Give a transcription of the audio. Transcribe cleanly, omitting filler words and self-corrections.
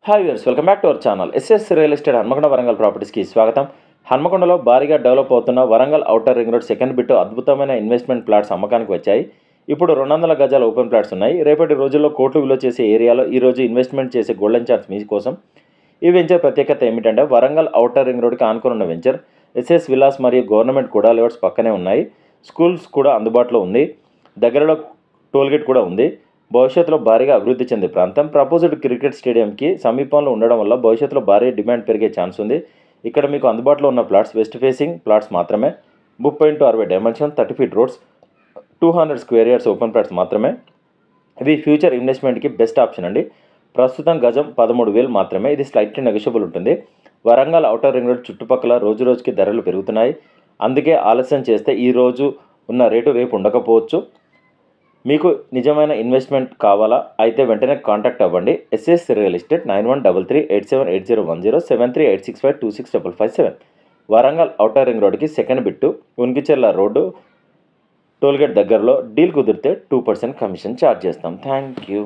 Hi viewers, welcome back to our channel. SS real estate Hanamkonda Warangal ప్రాపర్టీస్కి స్వాగతం. హన్మకొండలో భారీగా డెవలప్ అవుతున్న Warangal outer ring road second bit అద్భుతమైన ఇన్వెస్ట్మెంట్ ప్లాట్స్ అమ్మకానికి వచ్చాయి. ఇప్పుడు 200 గజాల ఓపెన్ ప్లాట్స్ ఉన్నాయి. రేపటి రోజుల్లో కోట్లు విలువ చేసే ఏరియాలో ఈరోజు ఇన్వెస్ట్మెంట్ చేసే గోల్డెన్ ఛాన్స్ మీ కోసం. ఈ వెంచర్ ప్రత్యేకత ఏమిటంటే వరంగల్ ఔటర్ రింగ్ రోడ్కి ఆనుకున్న వెంచర్. ఎస్ఎస్ విలాస్ మరియు గవర్నమెంట్ కూడా లేఅవుట్స్ పక్కనే ఉన్నాయి. స్కూల్స్ కూడా అందుబాటులో ఉంది. దగ్గరలో టోల్గేట్ కూడా ఉంది. భవిష్యత్తులో భారీగా అభివృద్ధి చెందే ప్రాంతం. ప్రపోజ్డ్ క్రికెట్ స్టేడియంకి సమీపంలో ఉండడం వల్ల భవిష్యత్తులో భారీ డిమాండ్ పెరిగే ఛాన్స్ ఉంది. ఇక్కడ మీకు అందుబాటులో ఉన్న ప్లాట్స్ వెస్ట్ ఫేసింగ్ ప్లాట్స్ మాత్రమే. 30x60 dimension, 30 feet roads, 200 square yards open plots మాత్రమే. ఇవి ఫ్యూచర్ ఇన్వెస్ట్మెంట్కి బెస్ట్ ఆప్షన్ అండి. ప్రస్తుతం గజం 13,000 మాత్రమే. ఇది స్లైట్లీ నెగోషియబుల్ ఉంటుంది. వరంగల్ ఔటర్ రింగ్ రోడ్ చుట్టుపక్కల రోజు రోజుకి ధరలు పెరుగుతున్నాయి. అందుకే ఆలస్యం చేస్తే ఈ రోజు ఉన్న రేటు రేపు ఉండకపోవచ్చు. మీకు నిజమైన ఇన్వెస్ట్మెంట్ కావాలా అయితే వెంటనే కాంటాక్ట్ అవ్వండి. SS real estate 9133878010 7386526557. Warangal outer ring రోడ్కి second bit, Unkicherla road, toll gate దగ్గరలో. డీల్ కుదిరితే 2% కమిషన్ ఛార్జ్ చేస్తాం. Thank you.